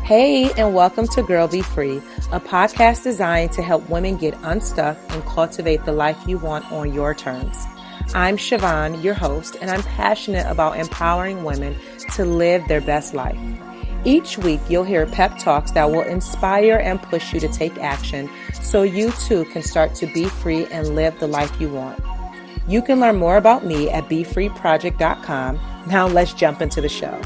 Hey, and welcome to Girl Be Free, a podcast designed to help women get unstuck and cultivate the life you want on your terms. I'm Siobhan, your host, and I'm passionate about empowering women to live their best life. Each week, you'll hear pep talks that will inspire and push you to take action so you too can start to be free and live the life you want. You can learn more about me at BeFreeProject.com. Now let's jump into the show.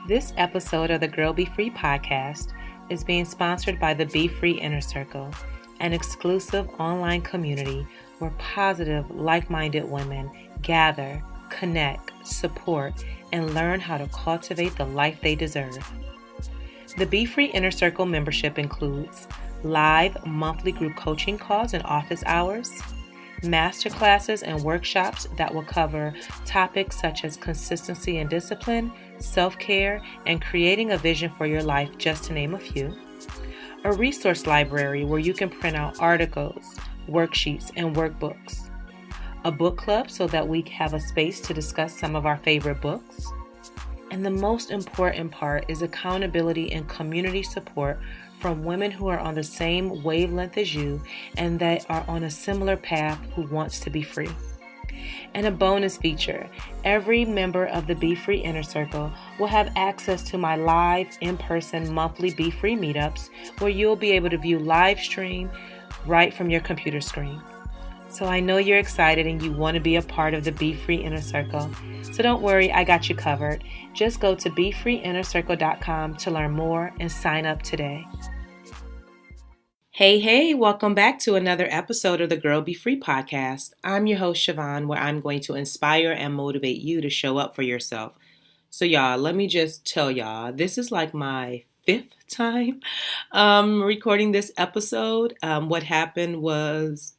This episode of the Girl Be Free podcast is being sponsored by the Be Free Inner Circle, an exclusive online community where positive, like-minded women gather, connect, support, and learn how to cultivate the life they deserve. The Be Free Inner Circle membership includes live monthly group coaching calls and office hours, masterclasses and workshops that will cover topics such as consistency and discipline, self-care, and creating a vision for your life, just to name a few. A resource library where you can print out articles, worksheets, and workbooks. A book club so that we have a space to discuss some of our favorite books. And the most important part is accountability and community support from women who are on the same wavelength as you and that are on a similar path who wants to be free. And a bonus feature, every member of the Be Free Inner Circle will have access to my live in-person monthly Be Free meetups where you'll be able to view live stream right from your computer screen. So I know you're excited and you want to be a part of the Be Free Inner Circle. So don't worry, I got you covered. Just go to BeFreeInnerCircle.com to learn more and sign up today. Hey, welcome back to another episode of the Girl Be Free podcast. I'm your host, Siobhan, where I'm going to inspire and motivate you to show up for yourself. So y'all, let me just tell y'all, this is like my fifth time recording this episode. What happened was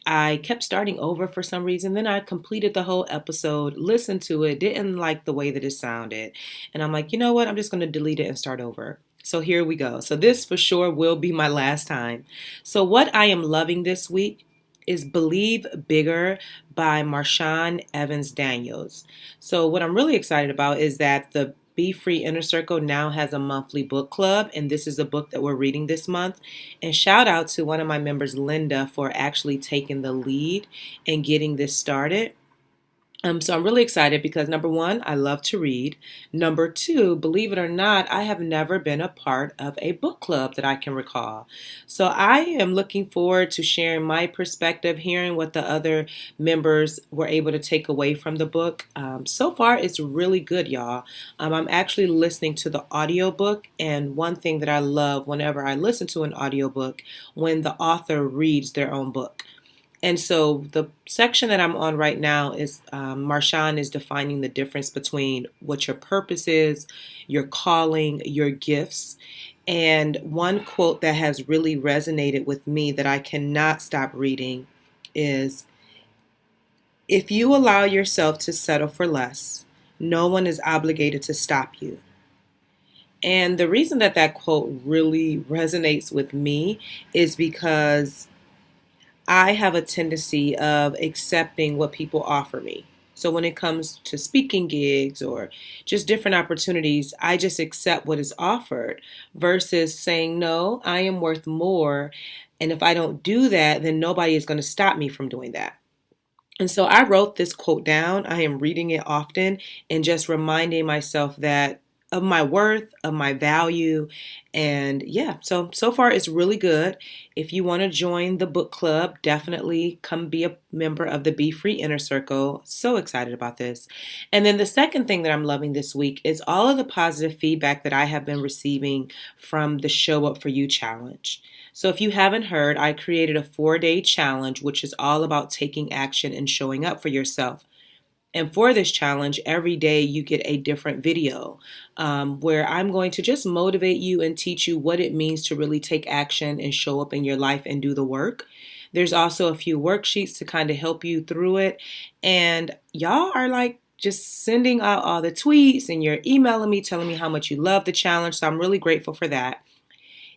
I kept starting over for some reason. Then I completed the whole episode, listened to it, didn't like the way that it sounded. And I'm like, you know what? I'm just going to delete it and start over. So here we go. So this for sure will be my last time. So what I am loving this week is Believe Bigger by Marshawn Evans Daniels. So what I'm really excited about is that the Be Free Inner Circle now has a monthly book club, and this is a book that we're reading this month. And shout out to one of my members, Linda, for actually taking the lead and getting this started. So I'm really excited because number one, I love to read. Number two, believe it or not, I have never been a part of a book club that I can recall. So I am looking forward to sharing my perspective, hearing what the other members were able to take away from the book. So far, it's really good, y'all. I'm actually listening to the audiobook, and one thing that I love whenever I listen to an audiobook, when the author reads their own book. And so the section that I'm on right now is Marshawn is defining the difference between what your purpose is, your calling, your gifts. And one quote that has really resonated with me that I cannot stop reading is, if you allow yourself to settle for less, no one is obligated to stop you. And the reason that that quote really resonates with me is because I have a tendency of accepting what people offer me. So when it comes to speaking gigs or just different opportunities, I just accept what is offered versus saying, no, I am worth more. And if I don't do that, then nobody is going to stop me from doing that. And so I wrote this quote down. I am reading it often and just reminding myself that of my worth, of my value. And yeah, so far it's really good. If you want to join the book club, definitely come be a member of the Be Free Inner Circle. So excited about this. And then the second thing that I'm loving this week is all of the positive feedback that I have been receiving from the Show Up For You challenge. So if you haven't heard, I created a 4-day challenge, which is all about taking action and showing up for yourself. And for this challenge, every day you get a different video where I'm going to just motivate you and teach you what it means to really take action and show up in your life and do the work. There's also a few worksheets to kind of help you through it. And y'all are like just sending out all the tweets and you're emailing me, telling me how much you love the challenge. So I'm really grateful for that.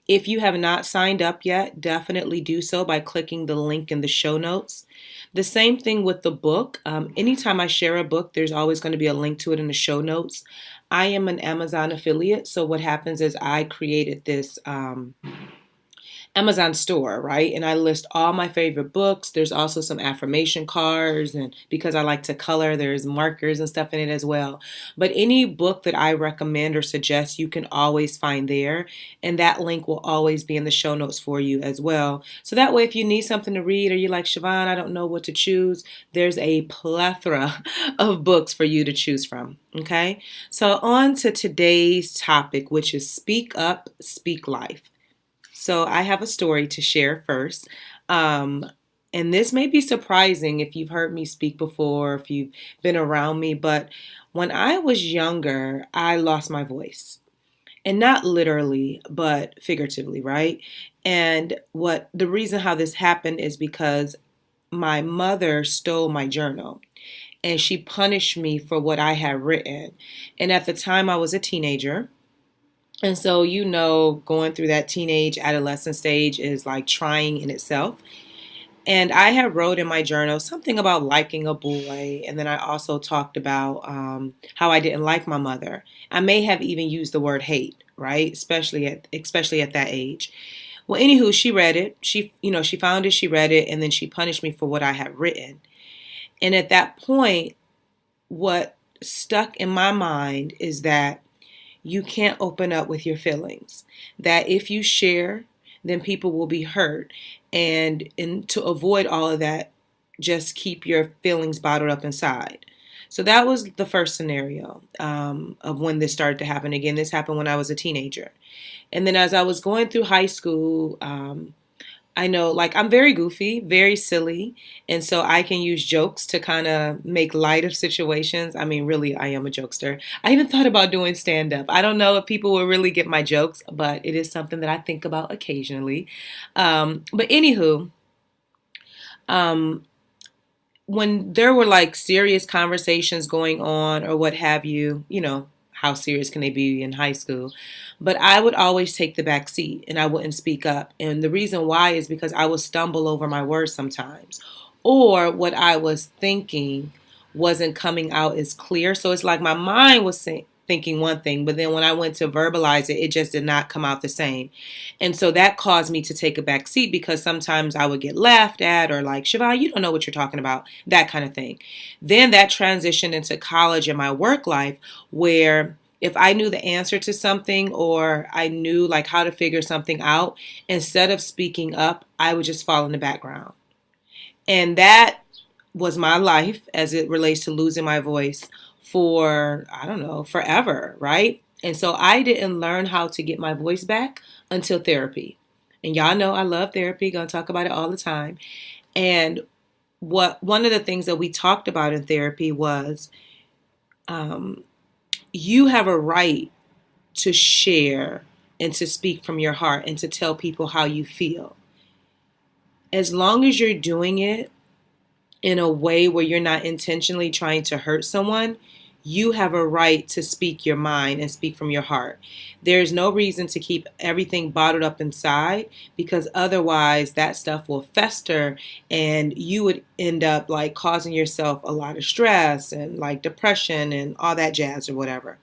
If you have not signed up yet, definitely do so by clicking the link in the show notes. The same thing with the book. Anytime I share a book, there's always going to be a link to it in the show notes. I am an Amazon affiliate, so what happens is I created this Amazon store, right? And I list all my favorite books. There's also some affirmation cards, and because I like to color, there's markers and stuff in it as well. But any book that I recommend or suggest, you can always find there, and that link will always be in the show notes for you as well. So that way, if you need something to read or you're like, Siobhan, I don't know what to choose, there's a plethora of books for you to choose from. Okay, so on to today's topic, which is Speak Up, Speak Life. So I have a story to share first. Um, and this may be surprising if you've heard me speak before, if you've been around me, but when I was younger, I lost my voice. And not literally, but figuratively, right? And what the reason how this happened is because my mother stole my journal and she punished me for what I had written. And at the time, I was a teenager. And so, going through that teenage adolescent stage is like trying in itself. And I had wrote in my journal something about liking a boy. And then I also talked about how I didn't like my mother. I may have even used the word hate, right? Especially at that age. Well, anywho, she read it. She found it, she read it, and then she punished me for what I had written. And at that point, what stuck in my mind is that you can't open up with your feelings. That if you share, then people will be hurt. And to avoid all of that, just keep your feelings bottled up inside. So that was the first scenario of when this started to happen. Again, this happened when I was a teenager. And then as I was going through high school, I know, like, I'm very goofy, very silly, and so I can use jokes to kind of make light of situations. I mean, really, I am a jokester. I even thought about doing stand up. I don't know if people will really get my jokes, but it is something that I think about occasionally. But anywho, um, when there were like serious conversations going on or what have you, how serious can they be in high school? But I would always take the back seat and I wouldn't speak up. And the reason why is because I would stumble over my words sometimes, or what I was thinking wasn't coming out as clear. So it's like my mind was thinking one thing, but then when I went to verbalize it, it just did not come out the same. And so that caused me to take a back seat because sometimes I would get laughed at or like, Siobhan, you don't know what you're talking about, that kind of thing. Then that transitioned into college and my work life where if I knew the answer to something or I knew like how to figure something out, instead of speaking up, I would just fall in the background. And that was my life as it relates to losing my voice for, I don't know, forever, right? And so I didn't learn how to get my voice back until therapy. And y'all know I love therapy, gonna talk about it all the time. And what one of the things that we talked about in therapy was um, you have a right to share and to speak from your heart and to tell people how you feel. As long as you're doing it in a way where you're not intentionally trying to hurt someone, you have a right to speak your mind and speak from your heart. There's no reason to keep everything bottled up inside because otherwise that stuff will fester and you would end up like causing yourself a lot of stress and like depression and all that jazz or whatever.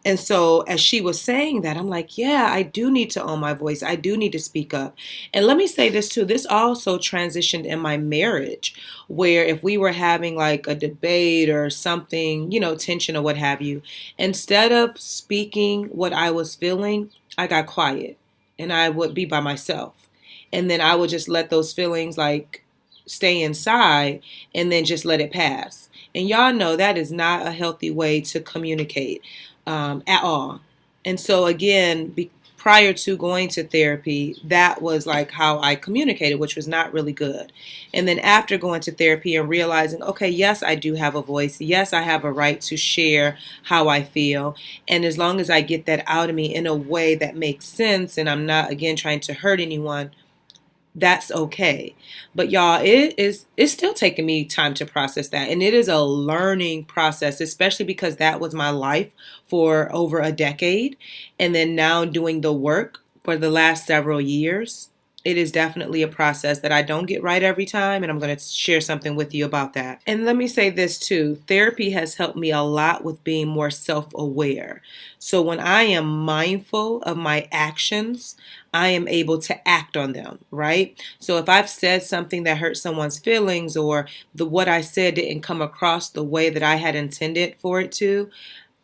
And so as she was saying that, I'm like, yeah, I do need to own my voice. I do need to speak up. And let me say this too. This also transitioned in my marriage, where if we were having like a debate or something, tension or what have you, instead of speaking what I was feeling, I got quiet and I would be by myself. And then I would just let those feelings like stay inside and then just let it pass. And y'all know that is not a healthy way to communicate at all. And so again, prior to going to therapy, that was like how I communicated, which was not really good. And then after going to therapy and realizing, okay, yes, I do have a voice. Yes, I have a right to share how I feel. And as long as I get that out of me in a way that makes sense and I'm not, again, trying to hurt anyone, that's okay. But y'all, it's still taking me time to process that. And it is a learning process, especially because that was my life for over a decade. And then now doing the work for the last several years. It is definitely a process that I don't get right every time, and I'm going to share something with you about that. And let me say this too, therapy has helped me a lot with being more self aware. So when I am mindful of my actions, I am able to act on them, right? So if I've said something that hurt someone's feelings, or what I said didn't come across the way that I had intended for it to,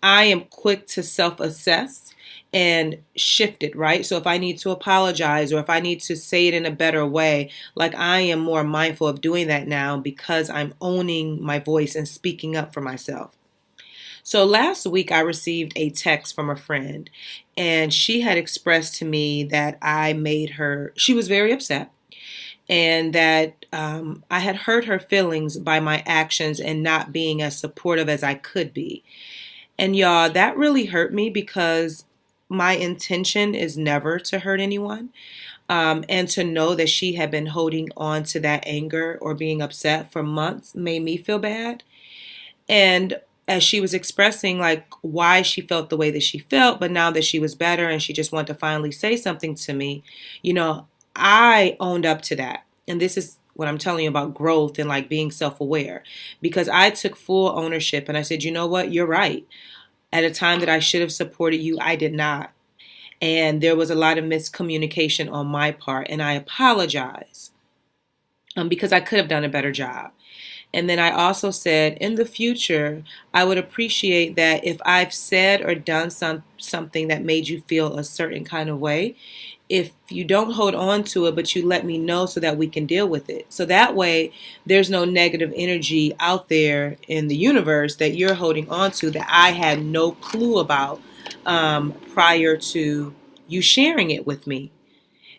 I am quick to self assess and shift it, right? So if I need to apologize, or if I need to say it in a better way, like, I am more mindful of doing that now because I'm owning my voice and speaking up for myself. So last week I received a text from a friend, and she had expressed to me that she was very upset, and that I had hurt her feelings by my actions and not being as supportive as I could be. And y'all, that really hurt me because my intention is never to hurt anyone. And to know that she had been holding on to that anger or being upset for months made me feel bad. And as she was expressing like why she felt the way that she felt, but now that she was better and she just wanted to finally say something to me, I owned up to that. And this is what I'm telling you about growth and like being self-aware, because I took full ownership and I said, you know what, you're right. At a time that I should have supported you, I did not. And there was a lot of miscommunication on my part, and I apologize, because I could have done a better job. And then I also said, in the future, I would appreciate that if I've said or done something that made you feel a certain kind of way, if you don't hold on to it, but you let me know so that we can deal with it. So that way, there's no negative energy out there in the universe that you're holding on to that I had no clue about prior to you sharing it with me.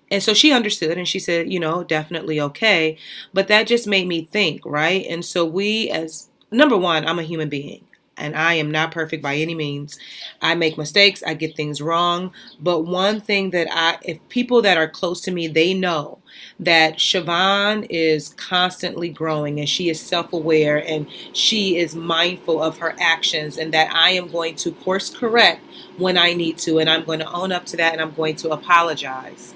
And so she understood and she said, definitely okay. But that just made me think, right? And so as number one, I'm a human being and I am not perfect by any means. I make mistakes, I get things wrong. But one thing if people that are close to me, they know that Siobhan is constantly growing and she is self aware and she is mindful of her actions, and that I am going to course correct when I need to. And I'm going to own up to that and I'm going to apologize.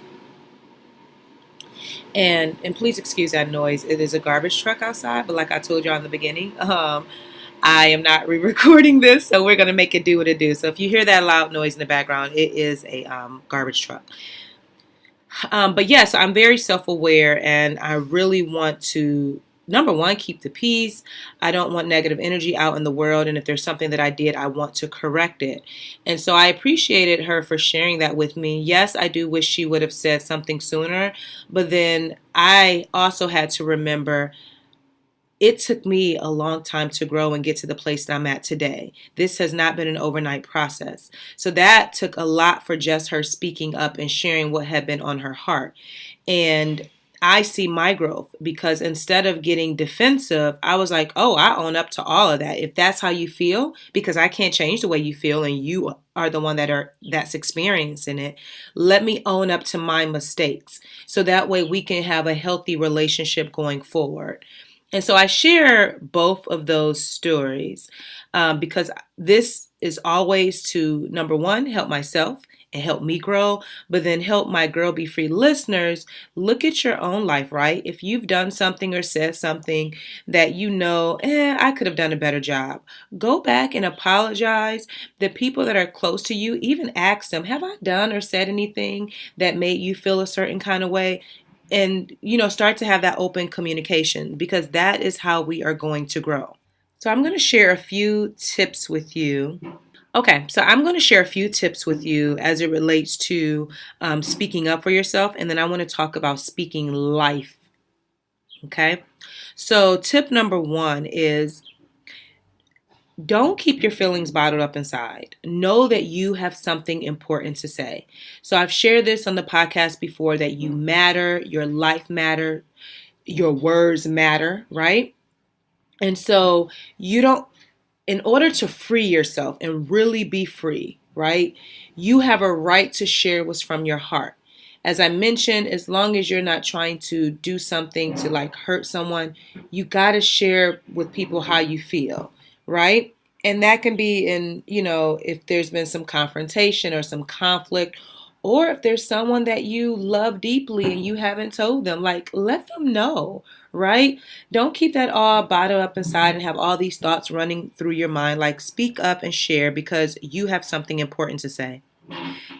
And please excuse that noise. It is a garbage truck outside, but like I told you in the beginning, I am not re-recording this, so we're gonna make it do what it do. So if you hear that loud noise in the background, it is a garbage truck. But yes, I'm very self-aware, and I really want to, number one, keep the peace. I don't want negative energy out in the world, and if there's something that I did, I want to correct it. And so I appreciated her for sharing that with me. Yes, I do wish she would have said something sooner, but then I also had to remember it took me a long time to grow and get to the place that I'm at today. This has not been an overnight process. So that took a lot for just her speaking up and sharing what had been on her heart. And I see my growth because instead of getting defensive, I was like, oh, I own up to all of that. If that's how you feel, because I can't change the way you feel and you are the one that's experiencing it, let me own up to my mistakes. So that way we can have a healthy relationship going forward. And so I share both of those stories because this is always to, number one, help myself and help me grow, but then help my Girl Be Free listeners look at your own life, right? If you've done something or said something that I could have done a better job, go back and apologize. The people that are close to you, even ask them, have I done or said anything that made you feel a certain kind of way? And, start to have that open communication, because that is how we are going to grow. So I'm going to share a few tips with you. Okay, so I'm going to share a few tips with you as it relates to speaking up for yourself. And then I want to talk about speaking life. Okay, so tip number one is, don't keep your feelings bottled up inside. Know that you have something important to say. So I've shared this on the podcast before, that you matter, your life matters, your words matter, right? And so in order to free yourself and really be free, right? You have a right to share what's from your heart. As I mentioned, as long as you're not trying to do something to like hurt someone, you got to share with people how you feel, right? And that can be if there's been some confrontation or some conflict, Or if there's someone that you love deeply and you haven't told them, like, let them know, right? Don't keep that all bottled up inside and have all these thoughts running through your mind. Like, speak up and share because you have something important to say.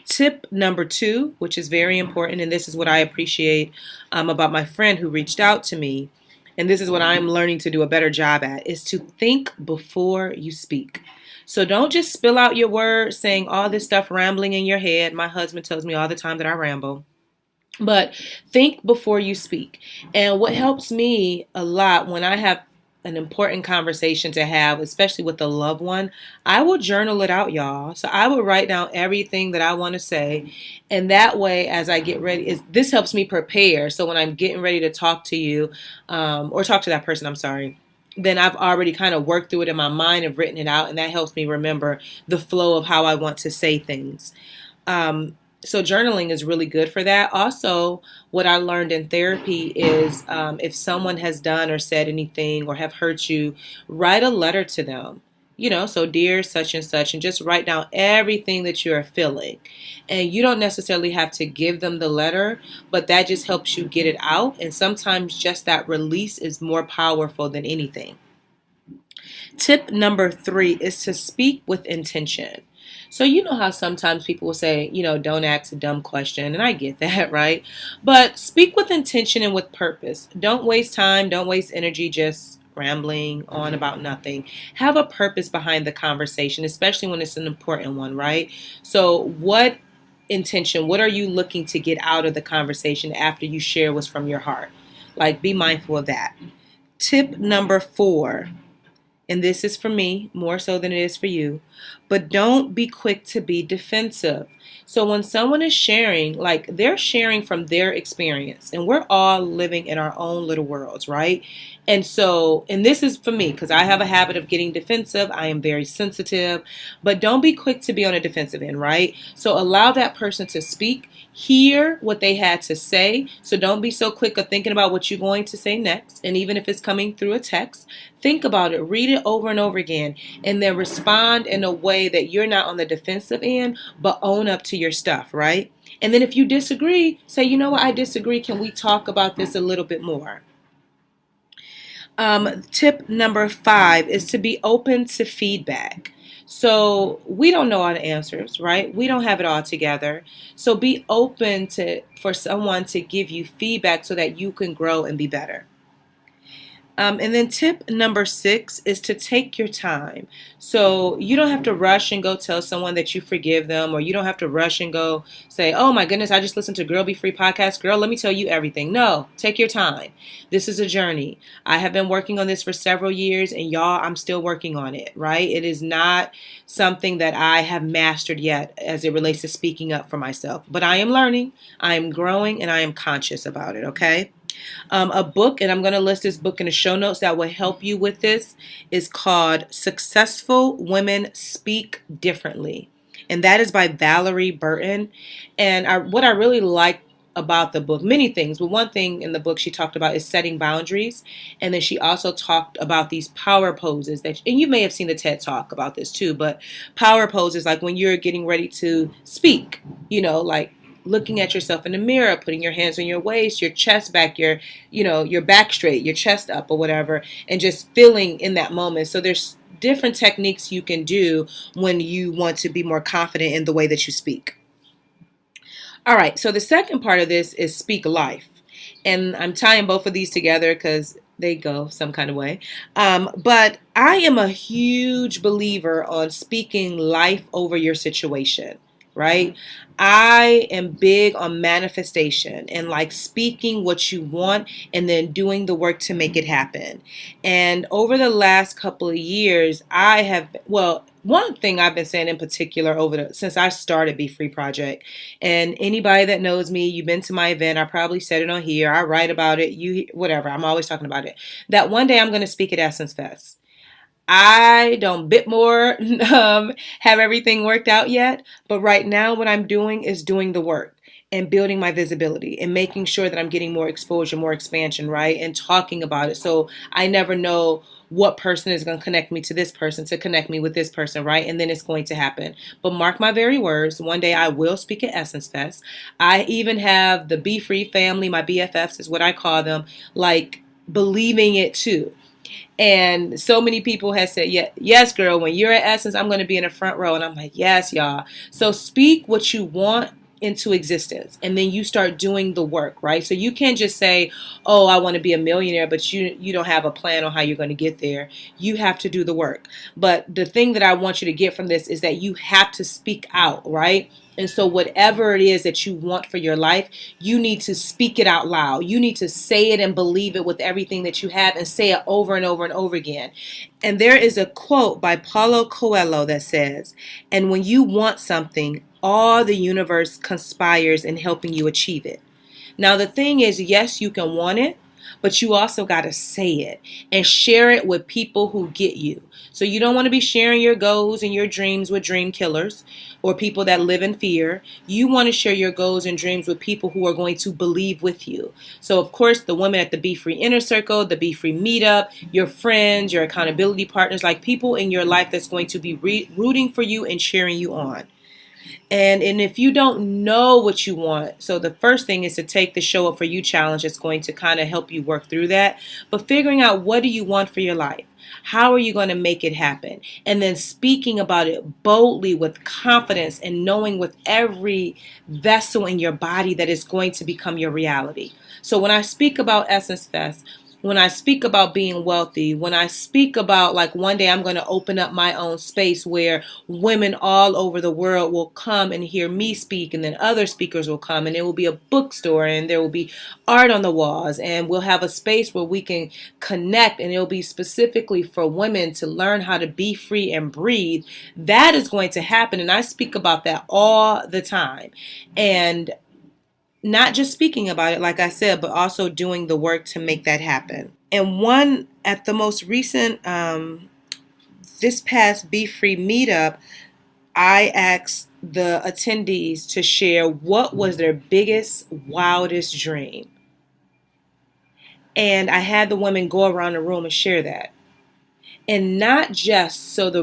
Tip number two, which is very important, and this is what I appreciate about my friend who reached out to me, and this is what I'm learning to do a better job at, is to think before you speak. So don't just spill out your words saying all this stuff rambling in your head. My husband tells me all the time that I ramble. But think before you speak. And what helps me a lot when I have an important conversation to have, especially with a loved one, I will journal it out, y'all. So I will write down everything that I want to say. And that way, as I get ready, this helps me prepare. So when I'm getting ready to talk to you or talk to that person, I'm sorry, then I've already kind of worked through it in my mind and written it out. And that helps me remember the flow of how I want to say things. So journaling is really good for that. Also, what I learned in therapy is if someone has done or said anything or have hurt you, write a letter to them. So dear such and just write down everything that you're feeling. And you don't necessarily have to give them the letter, but that just helps you get it out. And sometimes just that release is more powerful than anything. Tip number three is to speak with intention. So you know how sometimes people will say, don't ask a dumb question, and I get that, right? But speak with intention and with purpose. Don't waste time, don't waste energy just rambling on about nothing. Have a purpose behind the conversation, especially when it's an important one, right? So what are you looking to get out of the conversation after you share what's from your heart? Like, be mindful of that. Tip number four, and this is for me more so than it is for you, but don't be quick to be defensive. So when someone is sharing, like they're sharing from their experience, and we're all living in our own little worlds, right? And this is for me because I have a habit of getting defensive. I am very sensitive, but don't be quick to be on a defensive end, right? So allow that person to speak, hear what they had to say. So don't be so quick of thinking about what you're going to say next. And even if it's coming through a text, think about it, read it over and over again, and then respond in a way that you're not on the defensive end, but own up to your stuff, right? And then if you disagree, say, you know what, I disagree. Can we talk about this a little bit more? Tip number five is to be open to feedback. So we don't know all the answers, right? We don't have it all together. So be open for someone to give you feedback so that you can grow and be better. And then tip number six is to take your time. So you don't have to rush and go tell someone that you forgive them, or you don't have to rush and go say, oh my goodness, I just listened to Girl Be Free podcast. Girl, let me tell you everything. No, take your time. This is a journey. I have been working on this for several years, and y'all, I'm still working on it, right? It is not something that I have mastered yet as it relates to speaking up for myself. But I am learning, I am growing, and I am conscious about it, okay? A book, and I'm going to list this book in the show notes that will help you with this, is called Successful Women Speak Differently. And that is by Valerie Burton. And what I really like about the book, many things, but one thing in the book she talked about is setting boundaries. And then she also talked about these power poses and you may have seen the TED Talk about this too, but power poses, like when you're getting ready to speak, like looking at yourself in the mirror, putting your hands on your waist, your chest back, your back straight, your chest up or whatever, and just feeling in that moment. So there's different techniques you can do when you want to be more confident in the way that you speak. All right, so the second part of this is speak life. And I'm tying both of these together because they go some kind of way. But I am a huge believer on speaking life over your situation, right? I am big on manifestation and like speaking what you want and then doing the work to make it happen. And over the last couple of years, one thing I've been saying in particular since I started Be Free Project, and anybody that knows me, you've been to my event, I probably said it on here, I write about it, whatever, I'm always talking about it, that one day I'm going to speak at Essence Fest. I don't bit more have everything worked out yet, but right now what I'm doing is doing the work. and building my visibility and making sure that I'm getting more exposure, more expansion, right? And talking about it. So I never know what person is going to connect me to this person to connect me with this person, right? And then it's going to happen. But mark my very words, one day I will speak at Essence Fest. I even have the Be Free family, my BFFs is what I call them, like believing it too. And so many people have said, yeah, yes, girl, when you're at Essence, I'm going to be in the front row. And I'm like, yes, y'all. So speak what you want into existence, and then you start doing the work, right? So you can't just say, oh, I want to be a millionaire, but you don't have a plan on how you're going to get there. You have to do the work. But the thing that I want you to get from this is that you have to speak out, right? And so whatever it is that you want for your life, you need to speak it out loud. You need to say it and believe it with everything that you have, and say it over and over and over again. And there is a quote by Paulo Coelho that says, and when you want something, all the universe conspires in helping you achieve it. Now, the thing is, yes, you can want it, but you also got to say it and share it with people who get you. So you don't want to be sharing your goals and your dreams with dream killers or people that live in fear. You want to share your goals and dreams with people who are going to believe with you. So, of course, the women at the Be Free Inner Circle, the Be Free Meetup, your friends, your accountability partners, like people in your life that's going to be rooting for you and cheering you on. And if you don't know what you want, so the first thing is to take the Show Up For You challenge. It's going to kind of help you work through that. But figuring out, what do you want for your life? How are you going to make it happen? And then speaking about it boldly with confidence and knowing with every vessel in your body that it's going to become your reality. So when I speak about Essence Fest, when I speak about being wealthy, when I speak about like one day I'm going to open up my own space where women all over the world will come and hear me speak, and then other speakers will come, and there will be a bookstore, and there will be art on the walls, and we'll have a space where we can connect, and it'll be specifically for women to learn how to be free and breathe. That is going to happen, and I speak about that all the time. And not just speaking about it, like I said, but also doing the work to make that happen. And one at the most recent, this past Be Free meetup, I asked the attendees to share what was their biggest, wildest dream. And I had the women go around the room and share that. And not just so the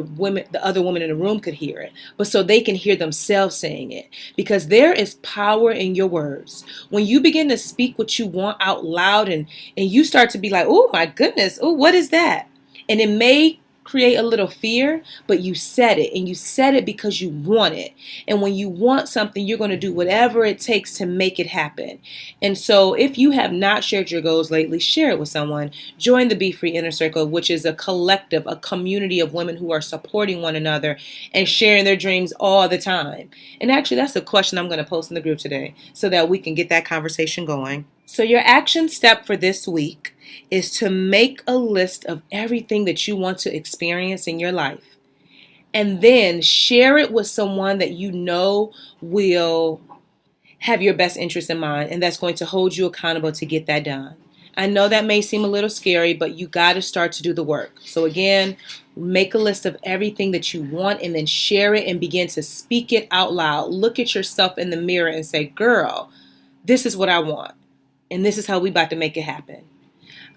other women in the room could hear it, but so they can hear themselves saying it. Because there is power in your words. When you begin to speak what you want out loud, and you start to be like, oh my goodness, oh, what is that? And it may create a little fear, but you said it, and you said it because you want it. And when you want something, you're going to do whatever it takes to make it happen. And so if you have not shared your goals lately, share it with someone. Join the Be Free Inner Circle, which is a collective, a community of women who are supporting one another and sharing their dreams all the time. And actually, that's a question I'm going to post in the group today so that we can get that conversation going. So your action step for this week is to make a list of everything that you want to experience in your life, and then share it with someone that you know will have your best interest in mind, and that's going to hold you accountable to get that done. I know that may seem a little scary, but you got to start to do the work. So again, make a list of everything that you want, and then share it and begin to speak it out loud. Look at yourself in the mirror and say, girl, this is what I want, and this is how we about to make it happen.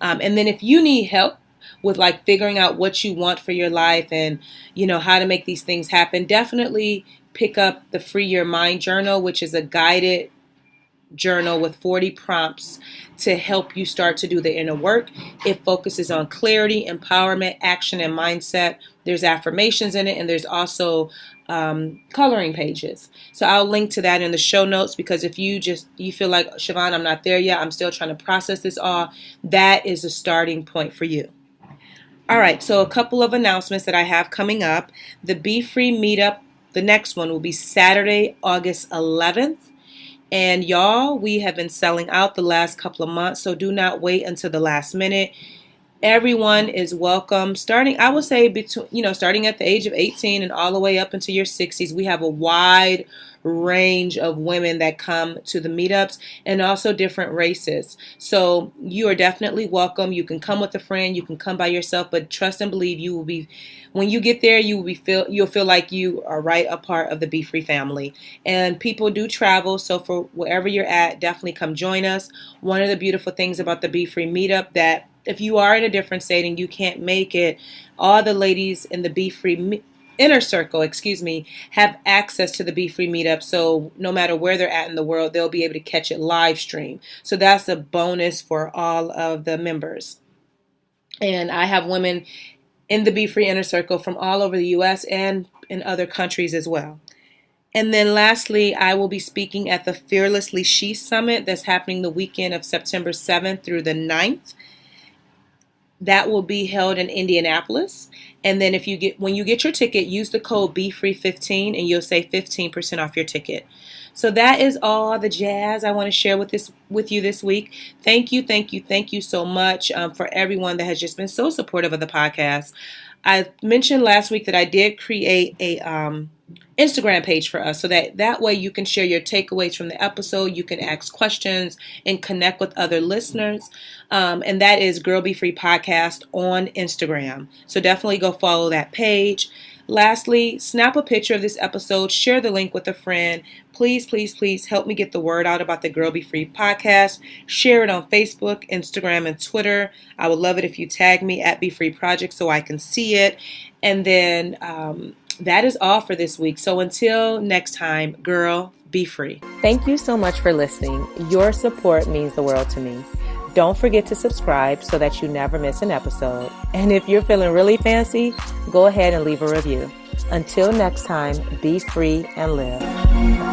And then if you need help with like figuring out what you want for your life and, how to make these things happen, definitely pick up the Free Your Mind Journal, which is a guided journal with 40 prompts to help you start to do the inner work. It focuses on clarity, empowerment, action, and mindset. There's affirmations in it, and there's also coloring pages. So I'll link to that in the show notes, because if you feel like, Siobhan, I'm not there yet, I'm still trying to process this all, that is a starting point for you. All right, so a couple of announcements that I have coming up. The Be Free meetup, the next one will be Saturday, August 11th. And y'all, we have been selling out the last couple of months, so do not wait until the last minute. Everyone is welcome. Starting, I would say starting at the age of 18 and all the way up into your 60s, we have a wide range of women that come to the meetups and also different races. So you are definitely welcome. You can come with a friend, you can come by yourself, but trust and believe you will be when you get there, you'll feel like you are right a part of the Be Free family. And people do travel, so for wherever you're at, definitely come join us. One of the beautiful things about the Be Free meetup that if you are in a different state and you can't make it, all the ladies in the Be Free inner circle, have access to the Be Free meetup. So no matter where they're at in the world, they'll be able to catch it live stream. So that's a bonus for all of the members. And I have women in the Be Free inner circle from all over the U.S. and in other countries as well. And then lastly, I will be speaking at the Fearlessly She Summit that's happening the weekend of September 7th through the 9th. That will be held in Indianapolis. And then when you get your ticket, use the code BeFree15 and you'll save 15% off your ticket. So that is all the jazz I want to share with you this week. Thank you so much for everyone that has just been so supportive of the podcast. I mentioned last week that I did create a Instagram page for us so that way you can share your takeaways from the episode. You can ask questions and connect with other listeners. And that is Girl Be Free Podcast on Instagram. So definitely go follow that page. Lastly, snap a picture of this episode, share the link with a friend. Please help me get the word out about the Girl Be Free podcast. Share it on Facebook, Instagram, and Twitter. I would love it if you tag me at Be Free Project so I can see it. And then that is all for this week. So until next time, girl, be free. Thank you so much for listening. Your support means the world to me. Don't forget to subscribe so that you never miss an episode. And if you're feeling really fancy, go ahead and leave a review. Until next time, be free and live.